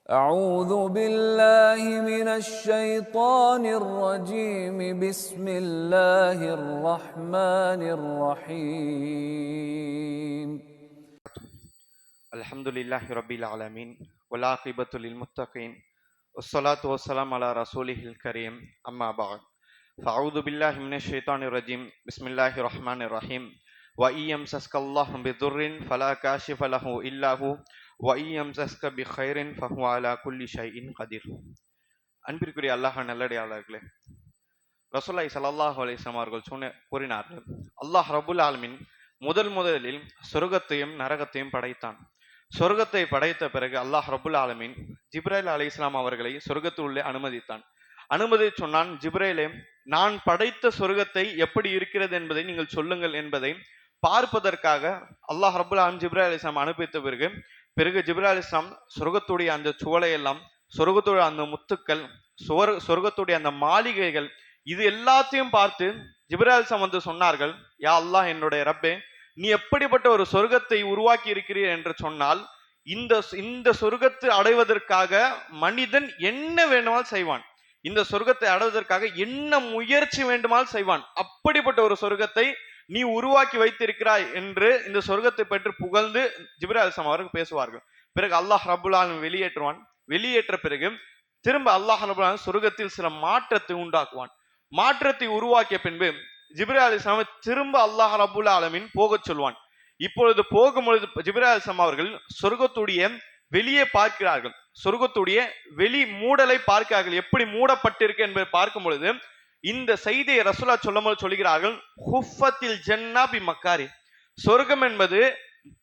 أعوذ بالله من الشيطان الرجيم بسم الله الرحمن الرحيم الحمد لله رب العالمين والعاقبة للمتقين والصلاة والسلام على رسوله الكريم أما بعد فأعوذ بالله من الشيطان الرجيم بسم الله الرحمن الرحيم وإن يمسسك الله بضر فلا كاشف له إلا هو وإن يمسسك بخير فهو على كل شيء قدير. அன்பிற்குரிய அல்லாஹ் நல்லடியாளர்களே, ரசூலுல்லாஹி ஸல்லல்லாஹு அலைஹி வஸல்லம் அவர்கள் கூறினார்கள், அல்லாஹ் ரப்புல் ஆலமீன் முதலில் சொர்க்கத்தையும் நரகத்தையும் படைத்தான். சொர்க்கத்தை படைத்த பிறகு அல்லாஹ் ரப்புல் ஆலமீன் ஜிப்ரைல் அலைஹிஸ்ஸலாம் அவர்களை சொர்க்கத்துள்ளே அனுமதித்தான். சொன்னான், ஜிப்ரைலே, நான் படைத்த சொர்க்கத்தை எப்படி இருக்கிறது என்பதை நீங்கள் சொல்லுங்கள் என்பதை பார்ப்பதற்காக அல்லாஹ் ரப்புல் ஆலமீன் ஜிப்ரைல் அலைஹிஸ்ஸலாம் அனுப்பித்த பிறகு ஜிப்ரைல் அலைஹிஸ்ஸலாம் சொர்க்கத்துடைய அந்த சுவலையெல்லாம், சொர்க்கத்துடைய அந்த முத்துக்கள், சொர்க்கத்துடைய அந்த மாளிகைகள், இது எல்லாத்தையும் பார்த்து ஜிப்ரைல் அலைஹிஸ்ஸலாம் வந்து சொன்னார்கள், யா அல்லாஹ், என்னுடைய ரப்பே, நீ எப்படிப்பட்ட ஒரு சொர்க்கத்தை உருவாக்கி இருக்கிறீர் என்று சொன்னால், இந்த சொர்க்கத்தை அடைவதற்காக மனிதன் என்ன வேண்டுமானால் செய்வான், இந்த சொர்க்கத்தை அடைவதற்காக என்ன முயற்சி வேண்டுமானால் செய்வான், அப்படிப்பட்ட ஒரு சொர்க்கத்தை நீ உருவாக்கி வைத்திருக்கிறாய் என்று இந்த சொர்க்கத்தை பற்றி புகழ்ந்து ஜிப்ரைல் அலைஹிஸ்ஸலாம் அவர்கள் பேசுவார்கள். பிறகு அல்லாஹ் ரப்புல் ஆலமீன் வெளியேற்ற பிறகு திரும்ப அல்லாஹ் ரப்புல் ஆலமீன் சொர்க்கத்தில் சில மாற்றத்தை உண்டாக்குவான். மாற்றத்தை உருவாக்கிய பின்பு ஜிப்ரைல் அலைஹிஸ்ஸலாம் திரும்ப அல்லாஹ் ரப்புல் ஆலமீன் போகச் சொல்வான். இப்பொழுது போகும்பொழுது ஜிப்ரைல் அலைஹிஸ்ஸலாம் அவர்கள் சொர்க்கத்துடைய வெளியே பார்க்கிறார்கள், சொர்க்கத்துடைய வெளி மூடலை பார்க்கிறார்கள், எப்படி மூடப்பட்டிருக்கு என்பதை பார்க்கும் பொழுது இந்த செய்தியை ரசூலுல்லாஹ் சொல்லும்போது சொல்கிறார்கள், ஹுஃபத்தில் ஜன்னா பி மக்காரி, சொர்க்கம் என்பது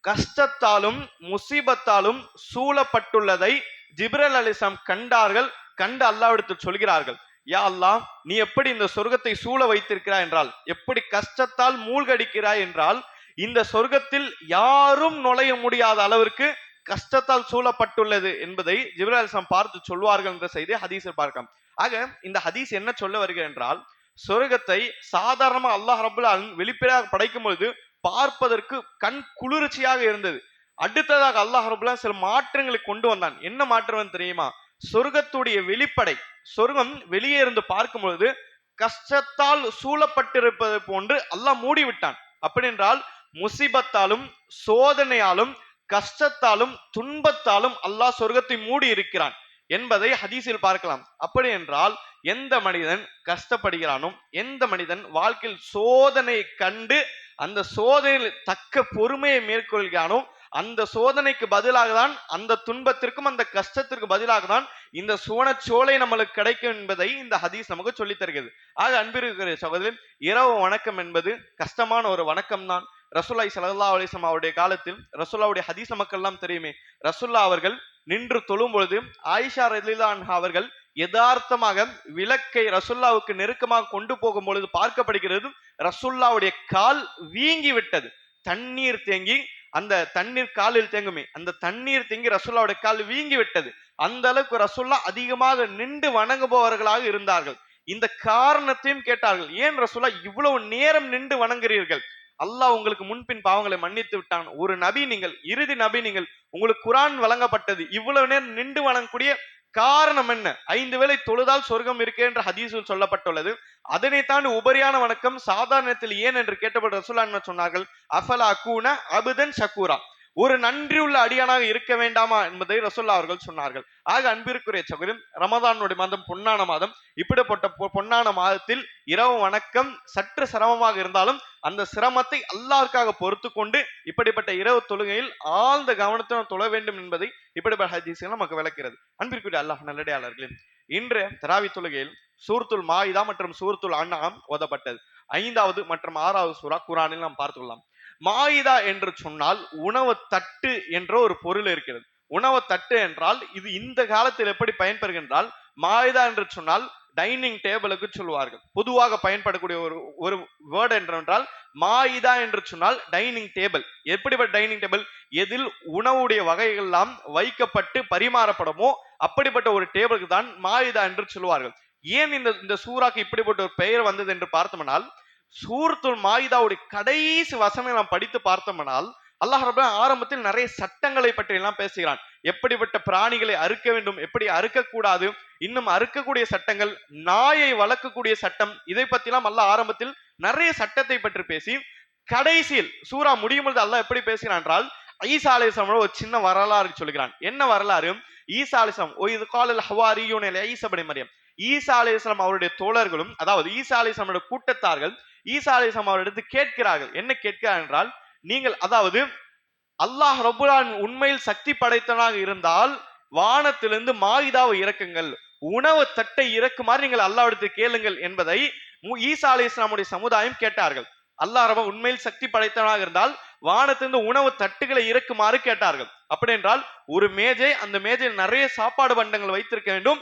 கஷ்டத்தாலும் முசீபத்தாலும் சூழப்பட்டுள்ளதை ஜிப்ரைல் அலைஹிஸ்ஸலாம் கண்டு அல்லாஹ்விடத்தில் சொல்கிறார்கள், யா அல்லாஹ், நீ எப்படி இந்த சொர்க்கத்தை சூழ வைத்திருக்கிறாய் என்றால், எப்படி கஷ்டத்தால் மூழ்கடிக்கிறாய் என்றால், இந்த சொர்க்கத்தில் யாரும் நுழைய முடியாத அளவிற்கு கஷ்டத்தால் சூழப்பட்டுள்ளது என்பதை ஜிப்ரைல் அலைஹிஸ்ஸலாம் பார்த்து சொல்வார்கள் என்ற செய்தியை ஹதீஸில் பார்க்கலாம். ஆக இந்த ஹதீஸ் என்ன சொல்ல வருகிறது என்றால், சொர்க்கத்தை சாதாரணமா அல்லாஹ் ரப்புல் ஆலமீன் வெளிப்படையாக படைக்கும் பொழுது பார்ப்பதற்கு கண் குளிர்ச்சியாக இருந்தது. அடுத்ததாக அல்லாஹ் ரப்புல் ஆலமீன் சில மாற்றங்களை கொண்டு வந்தான். என்ன மாற்றம் தெரியுமா? சொர்க்கத்துடைய வெளிப்படை, சொர்க்கம் வெளியே இருந்து பார்க்கும் பொழுது கஷ்டத்தால் சூழப்பட்டிருப்பது போன்று அல்லாஹ் மூடிவிட்டான். அப்படி என்றால் முசீபத்தாலும் சோதனையாலும் கஷ்டத்தாலும் துன்பத்தாலும் அல்லாஹ் சொர்க்கத்தை மூடி இருக்கிறான் என்பதை ஹதீஸில் பார்க்கலாம். அப்படி என்றால் எந்த மனிதன் கஷ்டப்படுகிறானோ, எந்த மனிதன் வாழ்க்கையில் சோதனை கண்டு அந்த சோதனையில் தக்க பொறுமையை மேற்கொள்கிறானோ, அந்த சோதனைக்கு பதிலாக தான், அந்த துன்பத்திற்கும் அந்த கஷ்டத்திற்கு பதிலாக தான் இந்த சுவனச்சோலை நம்மளுக்கு கிடைக்கும் என்பதை இந்த ஹதீஸ் நமக்கு சொல்லித் தருகிறது. ஆக அன்பிற்குரிய சகோதரன், இரவு வணக்கம் என்பது கஷ்டமான ஒரு வணக்கம் தான். ரசூலுல்லாஹி ஸல்லல்லாஹு அலைஹி வஸல்லம் அவருடைய காலத்தில் ரசூலுல்லாஹ்வுடைய ஹதீஸ் நமக்கு எல்லாம் தெரியுமே, ரசூலுல்லாஹ் அவர்கள் நின்று தொழும் பொழுது ஆயிஷா ரலியல்லாஹு அன்ஹா அவர்கள் யதார்த்தமாக விளக்கை ரசூலுல்லாஹ்வுக்கு நெருக்கமாக கொண்டு போகும் பொழுது பார்க்கப்படுகிறது, ரசூலுல்லாஹ்வுடைய கால் வீங்கி விட்டது. தண்ணீர் தேங்கி, அந்த தண்ணீர் காலில் தேங்குமே, அந்த தண்ணீர் தேங்கி ரசூலுல்லாஹ்வுடைய கால் வீங்கி விட்டது. அந்த அளவுக்கு ரசூலுல்லாஹ் அதிகமாக நின்று வணங்குபவர்களாக இருந்தார்கள். இந்த காரணத்தையும் கேட்டார்கள், ஏன் ரசூலுல்லாஹ் இவ்வளவு நேரம் நின்று வணங்குகிறீர்கள்? அல்லாஹ் உங்களுக்கு முன்பின் பாவங்களை மன்னித்து விட்டான். ஒரு நபி நீங்கள், இறுதி நபி நீங்கள், உங்களுக்கு குர்ஆன் வழங்கப்பட்டது, இவ்வளவு நேரம் நின்று வணங்கக்கூடிய காரணம் என்ன? 5 வேளை தொழுதால் சொர்க்கம் இருக்கு என்ற ஹதீஸில் சொல்லப்பட்டுள்ளது. அதனை தாண்டி உபரியான வணக்கம் சாதாரணத்தில் ஏன் என்று கேட்டபோது ரசூலுல்லாஹ் என்ன சொன்னார்கள்? அஃபலா அகூன அபுதன் ஷக்கூரா, ஒரு நன்றியுள்ள அடியானாக இருக்க வேண்டாமா என்பதை ரசூலுல்லாஹ் அவர்கள் சொன்னார்கள். ஆக அன்பிற்குரிய சகோதரன், ரமதானுடைய மாதம் பொன்னான மாதம். இப்படிப்பட்ட பொன்னான மாதத்தில் இரவு வணக்கம் சற்று சிரமமாக இருந்தாலும் அந்த சிரமத்தை அல்லாஹ்வுக்காக பொறுத்து கொண்டு இப்படிப்பட்ட இரவு தொழுகையில் ஆழ்ந்த கவனத்துடன் தொழ வேண்டும் என்பதை இப்படிப்பட்ட ஹதீஸ்கள் நமக்கு விளக்கிறது. அன்பிற்குரிய அல்லாஹ் நல்லடியாளர்களே, இன்று தராவி தொழுகையில் சூரத்துல் மாயிதா மற்றும் சூரத்துல் அன்ஆம் ஓதப்பட்டது. 5வது மற்றும் 6வது சூரா குர்ஆனில் நாம் பார்த்துள்ளோம். மாயிதா என்று சொன்னால் உணவு தட்டு என்ற ஒரு பொருள் இருக்கிறது. உணவு தட்டு என்றால் இது இந்த காலத்தில் எப்படி பயன்படுகின்றால், மாயிதா என்று சொன்னால் டைனிங் டேபிளுக்கு சொல்வார்கள். பொதுவாக பயன்படக்கூடிய ஒரு வேர்டு என்றால் மாயிதா என்று சொன்னால் டைனிங் டேபிள். எப்படிப்பட்ட டைனிங் டேபிள்? எதில் உணவுடைய வகைகள் எல்லாம் வைக்கப்பட்டு பரிமாறப்படுமோ அப்படிப்பட்ட ஒரு டேபிளுக்கு தான் மாயிதா என்று சொல்வார்கள். ஏன் இந்த சூறாக்கு இப்படிப்பட்ட ஒரு பெயர் வந்தது என்று பார்த்தோம்னால், சூரத்துல் மாயிதாவுடைய கடைசி வசனங்களை நாம் படித்து பார்த்தோம்னால், அல்லாஹ் ரப்பல் ஆரம்பத்தில் நிறைய சட்டங்களை பற்றி எல்லாம் பேசுகிறான். எப்படிப்பட்ட பிராணிகளை அறுக்க வேண்டும், எப்படி அறுக்கக்கூடாது, இன்னும் அறுக்கக்கூடிய சட்டங்கள், நாயை வளர்க்கக்கூடிய சட்டம், இதை பத்திலாம் அல்லாஹ் ஆரம்பத்தில் நிறைய சட்டத்தை பற்றி பேசி கடைசியில் சூரா முடியும் பொழுது அல்லாஹ் எப்படி பேசுகிறான் என்றால் ஈசா அலைஹிஸ்ஸலாம் ஒரு சின்ன வரலாறு சொல்கிறான். என்ன வரலாறு? ஈசா அலைஹிஸ்ஸலாம் இது காலல் ஹவாரியூன ஈசா இப்னு மரியம், ஈசா அலைஹிஸ்ஸலாம் அவருடைய தோழர்களும், அதாவது ஈசா அலைஹிஸ்ஸலாமுடைய கூட்டத்தார்கள் ஈசா அலைஹிஸ்ஸலாம் அவரிடத்தில் கேட்கிறார்கள். என்ன கேட்கிறார் என்றால், நீங்கள் அதாவது அல்லாஹ் ரப்பல் ஆலமீன் உண்மையில் சக்தி படைத்தவனாக இருந்தால் வானத்திலிருந்து மாயிதாவை இறக்குங்கள், உணவு தட்டை இறக்குமாறு நீங்கள் அல்லாஹ்விடத்தில் கேளுங்கள் என்பதை ஈசா அலைஹிஸ்ஸலாமுடைய சமுதாயம் கேட்டார்கள். அல்லாஹ் ரப்ப உண்மையில் சக்தி படைத்தவனாக இருந்தால் வானத்திலிருந்து உணவு தட்டுகளை இறக்குமாறு கேட்டார்கள். அப்படி என்றால் ஒரு மேஜை, அந்த மேஜையில் நிறைய சாப்பாடு பண்டங்கள் வைத்திருக்க வேண்டும்,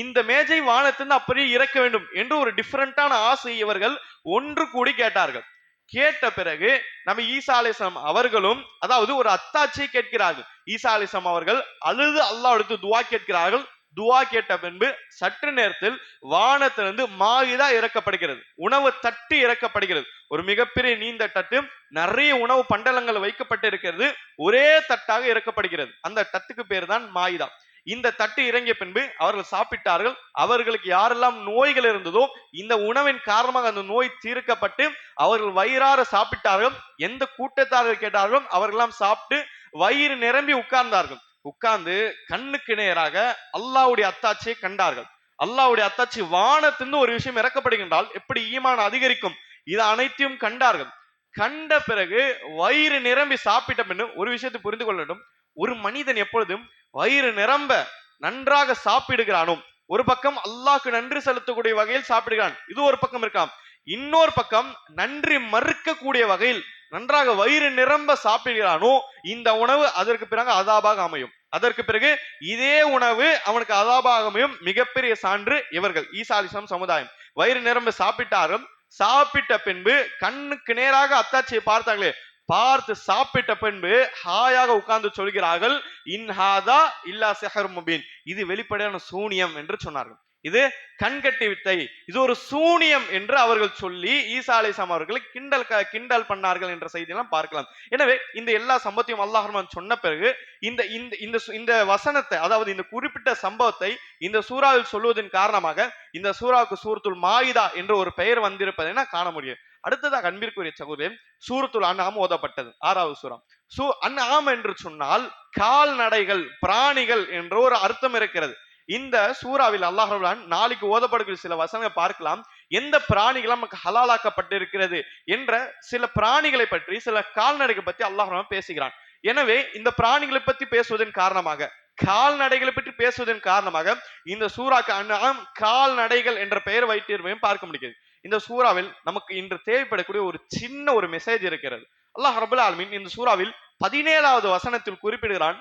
இந்த மேஜை வானத்திலிருந்து அப்படியே இறக்க வேண்டும் என்று ஒரு டிஃபரெண்டான ஆசை இவர்கள் ஒன்று கூடி கேட்டார்கள். கேட்ட பிறகு நம்ம ஈசா அலைஹிஸ்ஸலாம் அவர்களும் அதாவது ஒரு அத்தாட்சியை கேட்கிறார்கள். ஈசா அலைஹிஸ்ஸலாம் அவர்கள் அழுது அல்லாஹ் எடுத்து துவா கேட்கிறார்கள். துவா கேட்ட பின்பு சற்று நேரத்தில் வானத்திலிருந்து மாயிதா இறக்கப்படுகிறது, உணவு தட்டு இறக்கப்படுகிறது. ஒரு மிகப்பெரிய நீண்ட தட்டு, நிறைய உணவு பண்டலங்கள் வைக்கப்பட்டு இருக்கிறது, ஒரே தட்டாக இறக்கப்படுகிறது. அந்த தட்டுக்கு பேர் தான் மாயிதா. இந்த தட்டு இறங்கிய பின்பு அவர்கள் சாப்பிட்டார்கள். அவர்களுக்கு யாரெல்லாம் நோய்கள் இருந்ததோ இந்த உணவின் காரணமாக அந்த நோய் தீர்க்கப்பட்டு அவர்கள் வயிறார சாப்பிட்டார்கள். எந்த கூட்டத்தார்கள் கேட்டார்களோ அவர்களெல்லாம் சாப்பிட்டு வயிறு நிரம்பி உட்கார்ந்தார்கள். உட்கார்ந்து கண்ணுக்கு நேராக அல்லாஹ்வுடைய அத்தாட்சியை கண்டார்கள். அல்லாஹ்வுடைய அத்தாட்சி வானத்திலிருந்து ஒரு விஷயம் இறக்கப்படுகின்றால் எப்படி ஈமான் அதிகரிக்கும், இது அனைத்தையும் கண்டார்கள். கண்ட பிறகு வயிறு நிரம்பி சாப்பிட்ட பின்னு ஒரு விஷயத்தை புரிந்து கொள்ள வேண்டும். ஒரு மனிதன் எப்பொழுதும் வயிறு நிரம்ப நன்றாக சாப்பிடுகிறானோ, ஒரு பக்கம் அல்லாஹ்க்கு நன்றி செலுத்தக்கூடிய வகையில் சாப்பிடுகிறான், இது ஒரு பக்கம் இருக்கலாம். இன்னொரு பக்கம் நன்றி மறுக்கக்கூடிய வகையில் நன்றாக வயிறு நிரம்ப சாப்பிடுகிறானோ, இந்த உணவு அதற்கு பிறகு அதாபாக அமையும். அதற்கு பிறகு இதே உணவு அவனுக்கு அதாபாக அமையும். மிகப்பெரிய சான்று இவர்கள் ஈசா அலைஹிஸ்ஸலாம் சமுதாயம் வயிறு நிரம்ப சாப்பிட்டார்கள். சாப்பிட்ட பின்பு கண்ணுக்கு நேராக அத்தாட்சியை பார்த்தார்களே, பார்த்து சாப்பிட்ட பின்பு ஹாயாக உட்கார்ந்து சொல்கிறார்கள், இன்ஹாதா இல்லா சிஹர் முபீன், இது வெளிப்படையான சூனியம் என்று சொன்னார்கள். இது கண்கட்டி வித்தை, இது ஒரு சூனியம் என்று அவர்கள் சொல்லி ஈசா அலைஹிஸ்ஸலாம் அவர்களை கிண்டல் பண்ணார்கள் என்ற செய்தியெல்லாம் பார்க்கலாம். எனவே இந்த எல்லா சம்பவத்தையும் அல்லாஹ் ரஹ்மான் சொன்ன பிறகு இந்த இந்த இந்த வசனத்தை, அதாவது இந்த குறிப்பிட்ட சம்பவத்தை இந்த சூறாவில் சொல்வதன் காரணமாக இந்த சூறாவுக்கு சூரத்துல் மாயிதா என்ற ஒரு பெயர் வந்திருப்பதை நான் காண முடியும். அடுத்ததாக அன்பிற்குரிய சகோதரன் சூரத்துல் அன்ஆம் ஓதப்பட்டது, 6வது சூரா. அன்ஆம் என்று சொன்னால் கால்நடைகள், பிராணிகள் என்ற ஒரு அர்த்தம் இருக்கிறது. இந்த சூறாவில் அல்லாஹ் ரப்பல் ஆலமீன் நாளைக்கு ஓதப்படக்கூடிய சில வசனங்களை பார்க்கலாம். எந்த பிராணிகள் நமக்கு ஹலாலாக்கப்பட்டிருக்கிறது என்ற சில பிராணிகளை பற்றி, சில கால்நடைகள் பற்றி அல்லாஹ் ரப்பல் ஆலமீன் பேசுகிறான். எனவே இந்த பிராணிகளை பற்றி பேசுவதன் காரணமாக, கால்நடைகளை பற்றி பேசுவதன் காரணமாக இந்த சூறாக்கு அன்ஆம் கால்நடைகள் என்ற பெயர் வைத்திருப்பதையும் பார்க்க முடிகிறது. இந்த சூறாவில் நமக்கு இன்று தேவைப்படக்கூடிய ஒரு சின்ன ஒரு மெசேஜ் இருக்கிறது. அல்லாஹ் ரப்பல் ஆலமீன் இந்த சூறாவில் 17வது வசனத்தில் குறிப்பிடுகிறான்,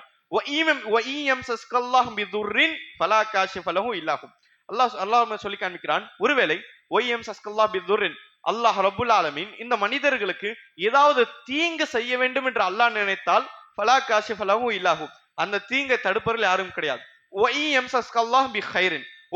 அல்லாஹ் சொல்லி காண்பிக்கிறான், ஒருவேளை அல்லாஹ் ரப்புல் ஆலமீன் இந்த மனிதர்களுக்கு ஏதாவது தீங்கு செய்ய வேண்டும் என்று அல்லாஹ் நினைத்தால் ஃபலா காஷிஃப லஹு இல்லாஹு, அந்த தீங்கை தடுப்பவர்கள் யாரும் கிடையாது.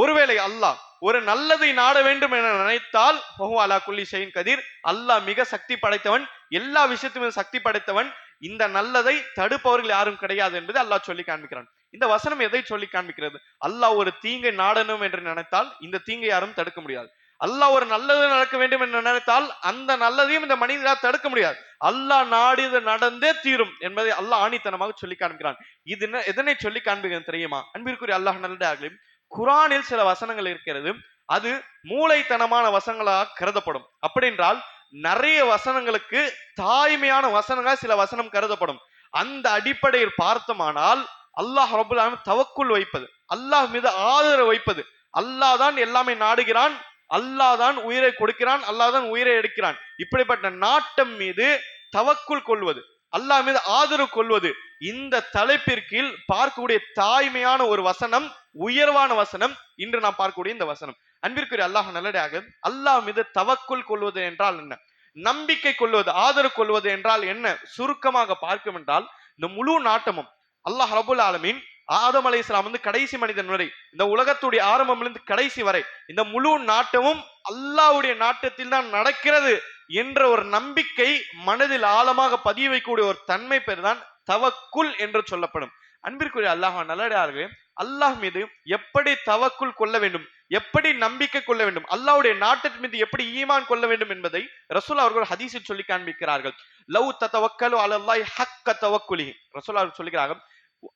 ஒருவேளை அல்லாஹ் ஒரு நல்லதை நாட வேண்டும் என நினைத்தால் அலா குல்லி ஷைஇன் கதீர், அல்லாஹ் மிக சக்தி படைத்தவன், எல்லா விஷயத்திலும் சக்தி படைத்தவன், இந்த நல்லதை தடுப்பவர்கள் யாரும் கிடையாது என்பதை அல்லாஹ் சொல்லி காண்பிக்கிறான். இந்த வசனம் எதை சொல்லி காண்பிக்கிறது? அல்லாஹ் ஒரு தீங்கை நாடணும் என்று நினைத்தால் இந்த தீங்கை யாரும் தடுக்க முடியாது. அல்லாஹ் ஒரு நல்லது நடக்க வேண்டும் என்று நினைத்தால் அந்த நல்லதையும் இந்த மனிதரால் தடுக்க முடியாது. அல்லாஹ் நாடியது நடந்தே தீரும் என்பதை அல்லாஹ் ஆணித்தனமாக சொல்லி காண்பிக்கிறான். இது எதனை சொல்லி காண்பிக்கிறது தெரியுமா? அன்பிற்குரிய அல்லாஹ் நல்லதாகலையும் குர்ஆனில் சில வசனங்கள் இருக்கிறது, அது மூளைத்தனமான வசனங்களாக கருதப்படும். அப்படி என்றால் நிறைய வசனங்களுக்கு தாய்மையான வசனங்கள் சில வசனம் கருதப்படும். அந்த அடிப்படையில் பார்த்தோமானால் அல்லாஹ் ரப்பல் ஆலமீன் தவக்குல் வைப்பது, அல்லாஹ் மீது ஆதரவு வைப்பது, அல்லாஹ் தான் எல்லாமே நாடுகிறான், அல்லாஹ் தான் உயிரை கொடுக்கிறான், அல்லாஹ் தான் உயிரை எடுக்கிறான், இப்படிப்பட்ட நாட்டம் மீது தவக்குல் கொள்வது, அல்லாஹ் மீது ஆதரவு கொள்வது, இந்த தலைப்பிற்கில் பார்க்கக்கூடிய தாய்மையான ஒரு வசனம், உயர்வான வசனம் இன்று நாம் பார்க்கக்கூடிய இந்த வசனம். அன்பிற்குரிய அல்லாஹ் நல்லதாக, அல்லாஹ் மீது தவக்குல் கொள்வது என்றால் என்ன, நம்பிக்கை கொள்வது, ஆதரவு கொள்வது என்றால் என்ன, சுருக்கமாக பார்க்கும் என்றால் இந்த முழு நாட்டமும் அல்லாஹ் ரப்புல் ஆலமீன் ஆதம் அலைஹிஸ்ஸலாம் வந்து கடைசி மனிதன் வரை, இந்த உலகத்துடைய ஆரம்பமிலிருந்து கடைசி வரை இந்த முழு நாட்டமும் அல்லாஹ்வுடைய நாட்டத்தில் தான் நடக்கிறது என்ற ஒரு நம்பிக்கை மனதில் ஆழமாக பதிய வைக்கக்கூடிய ஒரு தன்மை பேர் தான் தவக்குல் என்று சொல்லப்படும். அன்பிற்குரிய அல்லாஹ் நல்லடியார்களே, அல்லாஹ் மீது எப்படி தவக்குல் கொள்ள வேண்டும், எப்படி நம்பிக்கை கொள்ள வேண்டும், அல்லாஹ்வுடைய நாட்டத்தின் மீது எப்படி ஈமான் கொள்ள வேண்டும் என்பதை ரசூல் அவர்கள் ஹதீஸில் சொல்லி காண்பிக்கிறார்கள். லவ் ததவக்கலு அலல்லாஹி ஹக்க தவக்குலிஹி, ரசூல் அவர்கள் சொல்லுகிறார்கள்,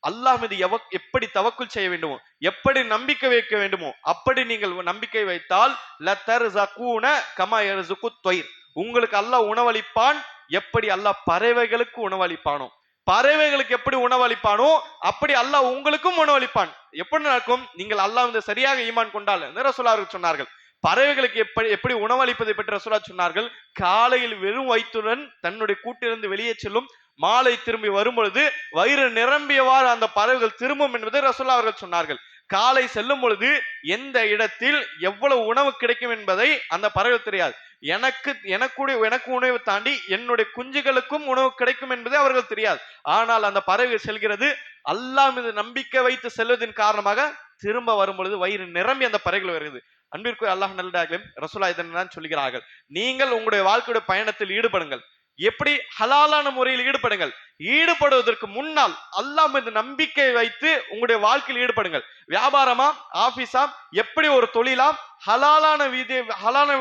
அல்லாஹ் மீது எப்படி தவக்குல் செய்ய வேண்டுமோ, எப்படி நம்பிக்கை வைக்க வேண்டுமோ அப்படி நீங்கள் நம்பிக்கை வைத்தால் லதர்ஸகூன கமா யர்ஸுகுத் த்வைர், உங்களுக்கு அல்லாஹ் உணவளிப்பான் எப்படி அல்லாஹ் பறவைகளுக்கு உணவளிப்பானோ, பறவைகளுக்கு எப்படி உணவளிப்பானோ அப்படி அல்லாஹ் உங்களுக்கும் உணவளிப்பான். எப்படி நடக்கும்? நீங்கள் அல்லாஹ் வந்து சரியாக ஈமான் கொண்டால் ரசூலுல்லாஹ் சொன்னார்கள். பறவைகளுக்கு எப்படி எப்படி உணவளிப்பதை பற்றி ரசூலுல்லாஹ் சொன்னார்கள். காலையில் வெறும் வயிற்றுடன் தன்னுடைய கூட்டிலிருந்து வெளியே செல்லும், மாலை திரும்பி வரும்பொழுது வயிறு நிரம்பியவாறு அந்த பறவைகள் திரும்பும் என்பதை ரசூலுல்லாஹ் அவர்கள் சொன்னார்கள். காலை செல்லும் பொழுது எந்த இடத்தில் எவ்வளவு உணவு கிடைக்கும் என்பதை அந்த பறவைகள் தெரியாது. எனக்கு உணவு தாண்டி என்னுடைய குஞ்சுகளுக்கும் உணவு கிடைக்கும் என்பதை அவர்கள் தெரியாது. ஆனால் அந்த பறவை செல்கிறது, அல்லாஹ் மீது நம்பிக்கை வைத்து செல்வதன் காரணமாக திரும்ப வரும் பொழுது வயிறு நிரம்பி அந்த பறவைகள் வருகிறது. அன்பிற்கு அல்லாஹ் நல்லடியார்களே, ரசூலுல்லாஹ் இதனை சொல்கிறார்கள், நீங்கள் உங்களுடைய வாழ்க்கையுடைய பயணத்தில் ஈடுபடுங்கள், எப்படி ஹலாலான முறையில் ஈடுபடுங்கள். ஈடுபடுவதற்கு முன்னால் அல்லாஹ் மீது நம்பிக்கை வைத்து உங்களுடைய வாழ்க்கையில் ஈடுபடுங்கள். வியாபாரமா, ஆபீஸா, எப்படி ஒரு தொழிலா, ஹலாலான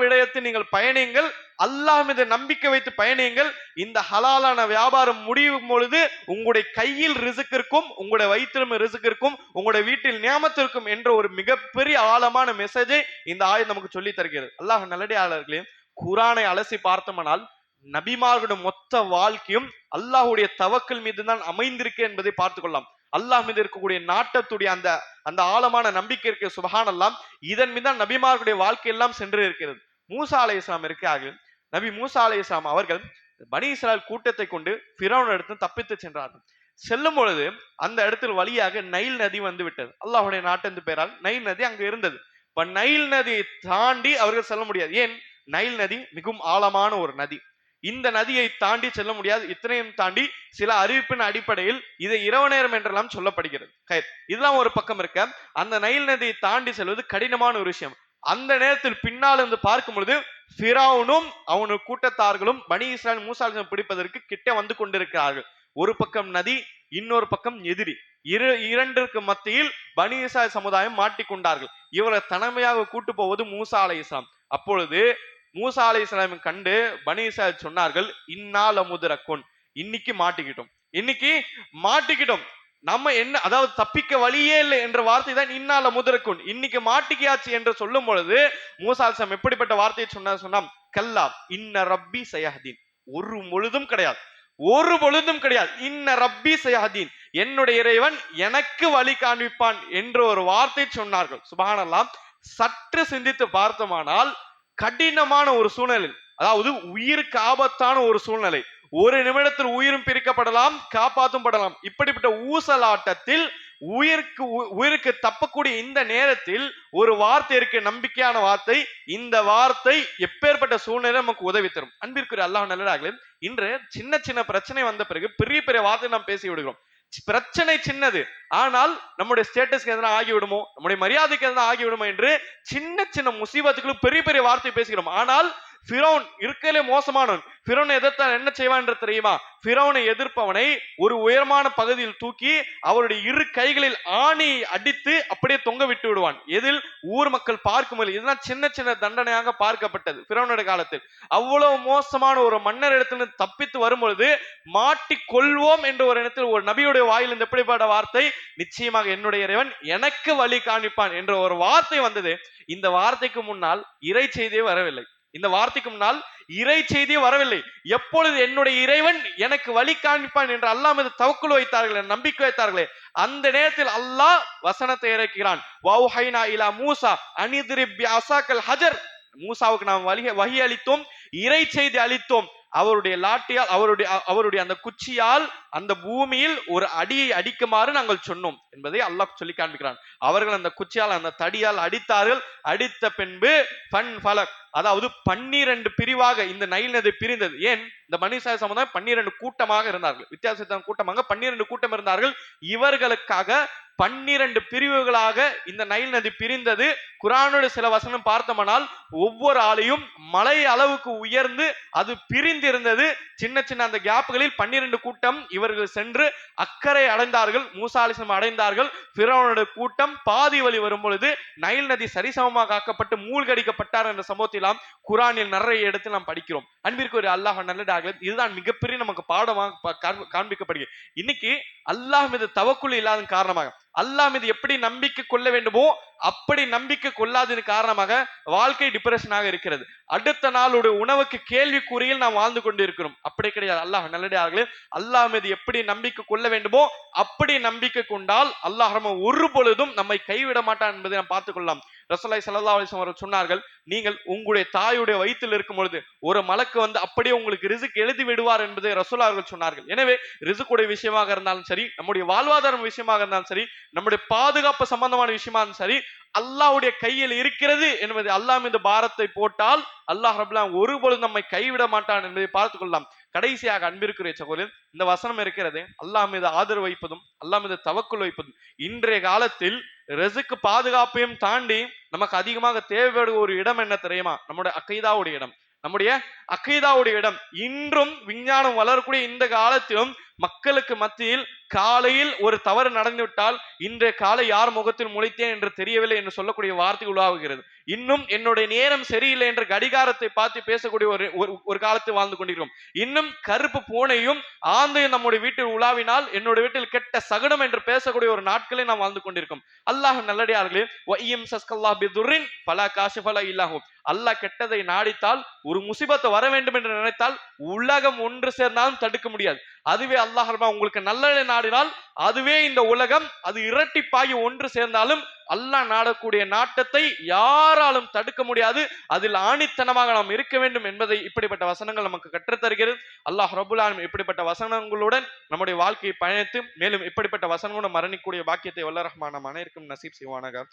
விடயத்தை நீங்கள் பயணியுங்கள். அல்லாஹ் மீது நம்பிக்கை வைத்து பயணியுங்கள். இந்த ஹலாலான வியாபாரம் முடியும் பொழுது உங்களுடைய கையில் ரிஸ்க் இருக்கும், உங்களுடைய வயிற்றிலும் ரிஸ்க் இருக்கும், உங்களுடைய வீட்டில் நியாமத்து இருக்கும் என்ற ஒரு மிகப்பெரிய ஆழமான மெசேஜை இந்த ஆயத் நமக்கு சொல்லி தருகிறது. அல்லாஹ் நல்லடியாளர்களே, குர்ஆனை அலசி பார்த்தோம்னால் நபிமார்களுடைய மொத்த வாழ்க்கையும் அல்லாஹ்வுடைய தவக்கல் மீது தான் அமைந்திருக்கு என்பதை பார்த்துக் கொள்ளலாம். அல்லாஹ் மீது இருக்கக்கூடிய நாட்டத்துடைய அந்த ஆழமான நம்பிக்கை இருக்கு. சுப்ஹானல்லாஹ், இதன் மீது தான் நபிமார்களுடைய வாழ்க்கை எல்லாம் சென்று இருக்கிறது. மூசா அலைஹிஸ்ஸலாம் இருக்கார்கள். நபி மூசா அலைஹிஸ்ஸலாம் அவர்கள் பனி இஸ்ராயல் கூட்டத்தை கொண்டு ஃபிரௌன் இடத்தில் தப்பித்து சென்றார்கள். செல்லும் பொழுது அந்த இடத்தில் வழியாக நைல் நதி வந்து விட்டது. அல்லாஹ்வுடைய நாட்டின் பெயரால் நைல் நதி அங்கு இருந்தது. இப்ப நைல் நதியை தாண்டி அவர்கள் செல்ல முடியாது. ஏன்? நைல் நதி மிகவும் ஆழமான ஒரு நதி. இந்த நதியை தாண்டி செல்ல முடியாது. இத்தனையும் தாண்டி சில அறிவிப்பின் அடிப்படையில் இதை இரவு நேரம் என்றெல்லாம் சொல்லப்படுகிறது. இதெல்லாம் ஒரு பக்கம் இருக்க, அந்த நைல் நதியை தாண்டி செல்வது கடினமான ஒரு விஷயம். அந்த நேரத்தில் பின்னால் இருந்து பார்க்கும் பொழுது ஃபிரௌனும் அவனுடைய கூட்டத்தார்களும் பனி இஸ்ராயல் மூசா பிடிப்பதற்கு கிட்ட வந்து கொண்டிருக்கிறார்கள். ஒரு பக்கம் நதி, இன்னொரு பக்கம் எதிரி. இரண்டிற்கு மத்தியில் பனி இஸ்ராயல் சமுதாயம் மாட்டிக்கொண்டார்கள். இவரை தனிமையாக கூட்டு போவது மூசா அலைஹிஸ்ஸலாம். அப்பொழுது மூசா அலைஹிஸ்ஸலாம் கண்டு பனி இஸ்ராயல் சொன்னார்கள், இன்னால முதரக்கோன், இன்னைக்கு மாட்டிக்கிட்டோம், நம்ம என்ன, அதாவது தப்பிக்க வழியே இல்லை என்ற வார்த்தை தான் இன்னால முதரக்கோன், இன்னைக்கு மாட்டிக்கியாச்சு என்று சொல்லும் பொழுது மூசா அலைஹிஸ்ஸலாம் எப்படிப்பட்ட வார்த்தையை சொன்னா, கல்லா இன்ன ரப்பி சயஹ்தீன், ஒரு பொழுதும் கிடையாது, இன்ன ரப்பி சயஹ்தீன், என்னுடைய இறைவன் எனக்கு வழி காண்பிப்பான் என்ற ஒரு வார்த்தை சொன்னார்கள். சுப்ஹானல்லாஹ், சற்று சிந்தித்து பார்த்தோமானால் கடினமான ஒரு சூழ்நிலை, அதாவது உயிருக்கு ஆபத்தான ஒரு சூழ்நிலை, ஒரு நிமிடத்தில் உயிரும் பிரிக்கப்படலாம், காப்பாற்றும் படலாம். இப்படிப்பட்ட ஊசலாட்டத்தில் உயிருக்கு தப்பக்கூடிய இந்த நேரத்தில் ஒரு வார்த்தை இருக்கு, நம்பிக்கையான வார்த்தை. இந்த வார்த்தை எப்பேற்பட்ட சூழ்நிலை நமக்கு உதவி தரும். அன்பிற்குரிய அல்லாஹ் நல்லடியார்களே, இன்று சின்ன சின்ன பிரச்சனை வந்த பிறகு பெரிய பெரிய வார்த்தை நாம் பேசி விடுகிறோம். பிரச்சனை சின்னது, ஆனால் நம்முடைய ஸ்டேட்டஸ்க்கு எதனா ஆகிவிடுமோ, நம்முடைய மரியாதைக்கு எதனா ஆகிவிடுமோ என்று சின்ன சின்ன முசீபத்துகளும் பெரிய பெரிய வார்த்தை பேசுகிறோம். ஆனால் ஃபிரௌன் இருக்கலே மோசமானவன். ஃபிரௌனை எதிர்த்தால் என்ன செய்வான் என்று தெரியுமா? ஃபிரௌனை எதிர்ப்பவனை ஒரு உயரமான பகுதியில் தூக்கி அவருடைய இரு கைகளில் ஆணி அடித்து அப்படியே தொங்க விட்டு விடுவான். எதில்? ஊர் மக்கள் பார்க்கும். இதெல்லாம் சின்ன சின்ன தண்டனையாக பார்க்கப்பட்டது ஃபிரௌனுடைய காலத்தில். அவ்வளவு மோசமான ஒரு மன்னர் இடத்துல தப்பித்து வரும்பொழுது மாட்டிக் கொள்வோம் என்ற ஒரு இடத்தில் ஒரு நபியுடைய வாயில் இந்த எப்படிப்பட்ட வார்த்தை, நிச்சயமாக என்னுடைய இறைவன் எனக்கு வழி காண்பிப்பான் என்ற ஒரு வார்த்தை வந்தது. இந்த வார்த்தைக்கு முன்னால் இறை செய்தியே வரவில்லை. எப்பொழுது என்னுடைய இறைவன் எனக்கு வழி காண்பிப்பான் என்று அல்லாஹ் மீது தவக்குல் வைத்தார்களே, நம்பிக்கை வைத்தார்களே, அந்த நேரத்தில் அல்லாஹ் வசனத்தை இறக்கிறான். வௌஹைனா இலா மூசா அனித்ரிப் பிஅஸாக்கல் ஹஜர், மூசாவுக்கு நாம் வஹி அளித்தோம், இறை செய்தி அளித்தோம். அவருடைய லாட்டியால், அவருடைய அந்த குச்சியால் அந்த பூமியில் ஒரு அடியை அடிக்குமாறு நாங்கள் சொன்னோம் என்பதை அல்லாஹ் சொல்லி காண்பிக்கிறான். அவர்கள் அந்த குச்சியால், அந்த தடியால் அடித்தார்கள். அடித்த பின்பு ஃபன் ஃபலக், அதாவது 12 பிரிவாக இந்த நைல் நதி பிரிந்தது. ஏன்? இந்த பனி இஸ்ராயல் சமுதாயம் 12 கூட்டமாக இருந்தார்கள். வித்தியாசமான கூட்டமாக 12 கூட்டம் இருந்தார்கள். இவர்களுக்காக 12 பிரிவுகளாக இந்த நைல் நதி பிரிந்தது. குர்ஆனோட சில வசனம் பார்த்தோம்னால் ஒவ்வொரு ஆளையும் மலை அளவுக்கு உயர்ந்து அது பிரிந்திருந்தது. சின்ன சின்ன அந்த கேப்புகளில் 12 கூட்டம் இவர்கள் சென்று அக்கறை அடைந்தார்கள், மூசா அலைஹிஸ்ஸலாம் அடைந்தார்கள். ஃபிரௌனுடைய கூட்டம் பாதி வழி வரும் பொழுது நைல் நதி சரிசமமாக ஆக்கப்பட்டு மூழ்கடிக்கப்பட்டார் என்ற சம்பவத்திலாம் குர்ஆனில் நிறைய இடத்தில் நாம் படிக்கிறோம். அன்பிற்கு ஒரு அல்லாஹ் நல்லதாகல, இதுதான் மிகப்பெரிய நமக்கு பாடமாக காண்பிக்கப்படுகிறது. இன்னைக்கு அல்லாஹ் மீது தவக்குல் இல்லாத காரணமாக, அல்லாஹ் மீது எப்படி நம்பிக்கை கொள்ள வேண்டுமோ அப்படி நம்பிக்கை கொள்ளாததன் காரணமாக வாழ்க்கை டிப்ரெஷனாக இருக்கிறது. அடுத்த நாளுடைய உணவுக்கு கேள்விக்குறியில் நாம் வாழ்ந்து கொண்டு இருக்கிறோம். அப்படி கிடையாது. அல்லாஹ் நல்லடியார்களே, அல்லாஹ் மீது எப்படி நம்பிக்கை கொள்ள வேண்டுமோ அப்படி நம்பிக்கை கொண்டால் அல்லாஹ் ஒரு பொழுதும் நம்மை கைவிட மாட்டான் என்பதை நாம் பார்த்துக் கொள்ளலாம். ரசூலுல்லாஹி ஸல்லல்லாஹு அலைஹி வஸல்லம் சொன்னார்கள், நீங்கள் உங்களுடைய தாயுடைய வயிற்றில் இருக்கும் பொழுது ஒரு மலக்கு வந்து அப்படியே உங்களுக்கு ரிஸ்க் எழுதி விடுவார் என்பதை ரசூலுல்லாஹி அவர்கள் சொன்னார்கள். எனவே ரிஸ்குடைய விஷயமாக இருந்தாலும் சரி, நம்முடைய வாழ்வாதாரம் விஷயமாக இருந்தாலும் சரி, நம்முடைய பாதுகாப்பு சம்பந்தமான விஷயமா இருந்தாலும் சரி, அல்லாஹ்வுடைய கையில் இருக்கிறது என்பது அல்லாஹ் மீது பாரத்தை போட்டால் அல்லாஹ் ரப்பல் ஒருபொழுதும் நம்மை கைவிட மாட்டான் என்பதை பார்த்துக் கொள்ளலாம். கடைசியாக அன்பிற்குரிய சகோதரர், இந்த வசனம் இருக்கிறது, அல்லாஹ் மீது ஆதரவு வைப்பதும் அல்லாஹ் மீது தவக்குல் வைப்பதும். இன்றைய காலத்தில் ரிஸ்க் பாதுகாப்பையும் தாண்டி நமக்கு அதிகமாக தேவைப்படுகிற ஒரு இடம் என்ன தெரியுமா? நம்முடைய அக்கீதாவுடைய இடம். நம்முடைய அக்கீதாவுடைய இடம் இன்றும் விஞ்ஞானம் வளரக்கூடிய இந்த காலத்திலும் மக்களுக்கு மத்தியில் காலையில் ஒரு தவறு நடந்துவிட்டால் இன்றைய காலை யார் முகத்தில் முளைத்தேன் என்று தெரியவில்லை என்று சொல்லக்கூடிய வார்த்தை உருவாகுகிறது. இன்னும் என்னுடைய நேரம் சரியில்லை என்ற கடிகாரத்தை பார்த்து பேசக்கூடிய ஒரு காலத்தை வாழ்ந்து கொண்டிருக்கிறோம். இன்னும் கருப்பு பூனையும் ஆந்தையும் நம்முடைய வீட்டில் உலாவினால் என்னுடைய வீட்டில் கெட்ட சகுனம் என்று பேசக்கூடிய ஒரு நாட்களை நாம் வாழ்ந்து கொண்டிருக்கோம். அல்லாஹ் நல்லடியார்களே, அல்லாஹ் கெட்டதை நாடித்தால், ஒரு முசிபத்தை வர வேண்டும் என்று நினைத்தால் உலகம் ஒன்று சேர்ந்தாலும் தடுக்க முடியாது. அதுவே அல்லாஹ் உங்களுக்கு நல்லதை நாடினால் அதுவே இந்த உலகம் அது இரட்டிப்பாகி ஒன்று சேர்ந்தாலும் அல்லாஹ் நாடக்கூடிய நாட்டத்தை யாராலும் தடுக்க முடியாது. அதில் ஆணித்தனமாக நாம் இருக்க வேண்டும் என்பதை இப்படிப்பட்ட வசனங்கள் நமக்கு கற்றுத்தருகிறது. அல்லாஹ் ரப்புல் ஆலமீன் இப்படிப்பட்ட வசனங்களுடன் நம்முடைய வாழ்க்கையை பயணித்து மேலும் இப்படிப்பட்ட வசனங்களுடன் மரணிக்கூடிய பாக்கியத்தை வல்ல ரஹ்மான் நம் அனைவருக்கும் நசீப் செய்வானாக.